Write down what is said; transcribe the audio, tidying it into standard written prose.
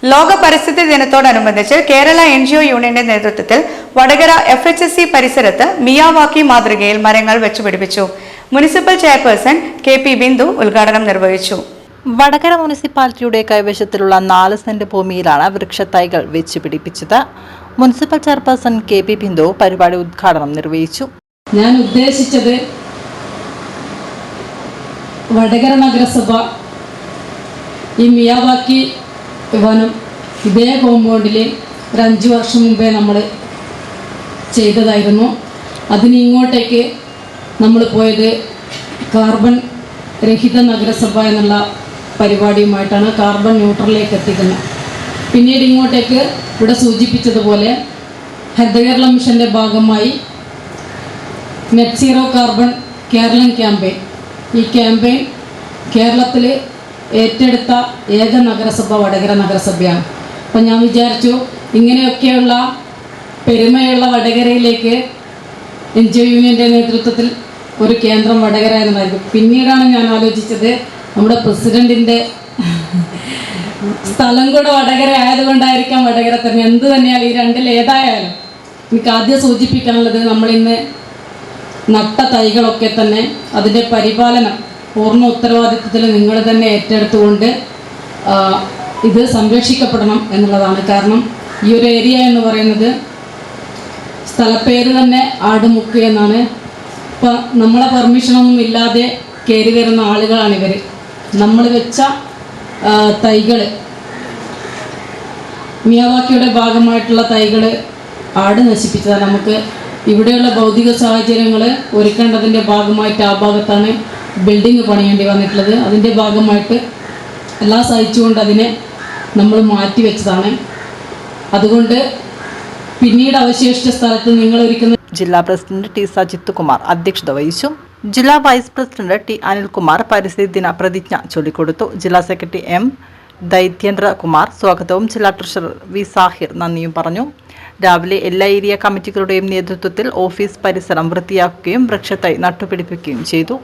ലോക പരിസ്ഥിതി ദിനത്തോടനുബന്ധിച്ച് കേരള NGO യൂണിയന്റെ നേതൃത്വത്തിൽ വടകര FHSC പരിസരത്ത് മിയാവാക്കി മാതൃകയിൽ മരങ്ങൾ വെച്ചുപിടിപ്പിച്ചു. മുനിസിപ്പൽ ചെയർപേഴ്സൺ KP ബിന്ദു ഉദ്ഘാടനം നിർവഹിച്ചു. വടകര മുനിസിപ്പാലിറ്റിയുടെ കൈവശത്തിലുള്ള 4 സെന്റ് ഭൂമിയിലാണ് വൃക്ഷത്തൈകൾ വെച്ചുപിടിപ്പിച്ചത്. മുനിസിപ്പൽ ചെയർപേഴ്സൺ KP ബിന്ദു പരിപാടി ഉദ്ഘാടനം നിർവഹിച്ചു. ഞാൻ ഉദ്ദേശിച്ചത് വടകര നഗരസഭ ഈ മിയാവാക്കി വനം ഇതേ കോമ്പൗണ്ടിൽ ഒരു 5 വർഷം മുമ്പേ നമ്മൾ ചെയ്തതായിരുന്നു. അതിനിങ്ങോട്ടേക്ക് നമ്മൾ പോയത് കാർബൺ രഹിത നഗരസഭ എന്നുള്ള പരിപാടിയുമായിട്ടാണ് കാർബൺ ന്യൂട്രലിലേക്ക് എത്തിക്കുന്നത്. പിന്നീട് ഇങ്ങോട്ടേക്ക് ഇവിടെ സൂചിപ്പിച്ചതുപോലെ ഹരിതകേരള മിഷൻ്റെ ഭാഗമായി net zero carbon Keralam campaign, ഈ ക്യാമ്പയിൻ കേരളത്തിൽ ഏറ്റെടുത്ത ഏക നഗരസഭ വടകര നഗരസഭയാണ്. അപ്പം ഞാൻ വിചാരിച്ചു ഇങ്ങനെയൊക്കെയുള്ള പെരുമയുള്ള വടകരയിലേക്ക് NGO യൂണിയൻ്റെ നേതൃത്വത്തിൽ ഒരു കേന്ദ്രം വടകര എന്നതായിരിക്കും. പിന്നീടാണ് ഞാൻ ആലോചിച്ചത് നമ്മുടെ പ്രസിഡൻറ്റിൻ്റെ സ്ഥലം കൂടെ വടകര ആയതുകൊണ്ടായിരിക്കാം വടകര തന്നെ. എന്ത് തന്നെയാലും ഈ രണ്ടിൽ ഏതായാലും എനിക്ക് ആദ്യം സൂചിപ്പിക്കാനുള്ളത് നമ്മളിന്ന് നട്ട തൈകളൊക്കെ തന്നെ അതിൻ്റെ പരിപാലനം പൂർണ്ണ ഉത്തരവാദിത്വത്തിൽ നിങ്ങൾ തന്നെ ഏറ്റെടുത്തുകൊണ്ട് ഇത് സംരക്ഷിക്കപ്പെടണം എന്നുള്ളതാണ്. കാരണം ഈ ഒരു ഏരിയ എന്ന് പറയുന്നത് സ്ഥലപ്പേര് തന്നെ ആടുമുക്ക് എന്നാണ്. ഇപ്പം നമ്മളെ പെർമിഷനൊന്നും ഇല്ലാതെ കയറി വരുന്ന ആളുകളാണിവർ. നമ്മൾ വെച്ച തൈകൾ മിയാവാക്കിയുടെ ഭാഗമായിട്ടുള്ള തൈകൾ ആട് നശിപ്പിച്ചതാണ്. നമുക്ക് ഇവിടെയുള്ള ഭൗതിക സാഹചര്യങ്ങൾ ഒരുക്കേണ്ടതിൻ്റെ ഭാഗമായിട്ട് ആ ഭാഗത്താണ് ബിൽഡിംഗ് പണിയേണ്ടി വന്നിട്ടുള്ളത്. അതിൻ്റെ ഭാഗമായിട്ട് എല്ലാം സഹിച്ചുകൊണ്ട് അതിനെ നമ്മൾ മാറ്റി വെച്ചതാണ്. അതുകൊണ്ട് പിന്നീട് അവശേഷിച്ച സ്ഥലത്ത് നിങ്ങൾ ഒരുക്കുന്ന ജില്ലാ പ്രസിഡന്റ് T സജിത് കുമാർ അധ്യക്ഷത വഹിച്ചു. ജില്ലാ വൈസ് പ്രസിഡന്റ് T അനിൽകുമാർ പരിസ്ഥിതി ദിന പ്രതിജ്ഞ ചൊല്ലിക്കൊടുത്തു. ജില്ലാ സെക്രട്ടറി M ദൈത്യേന്ദ്ര കുമാർ സ്വാഗതവും ജില്ലാ ട്രഷറർ V സാഹിർ നന്ദിയും പറഞ്ഞു. രാവിലെ എല്ലാ ഏരിയ കമ്മിറ്റികളുടെയും നേതൃത്വത്തിൽ ഓഫീസ് പരിസരം വൃത്തിയാക്കുകയും വൃക്ഷത്തൈ നട്ടുപിടിപ്പിക്കുകയും ചെയ്തു.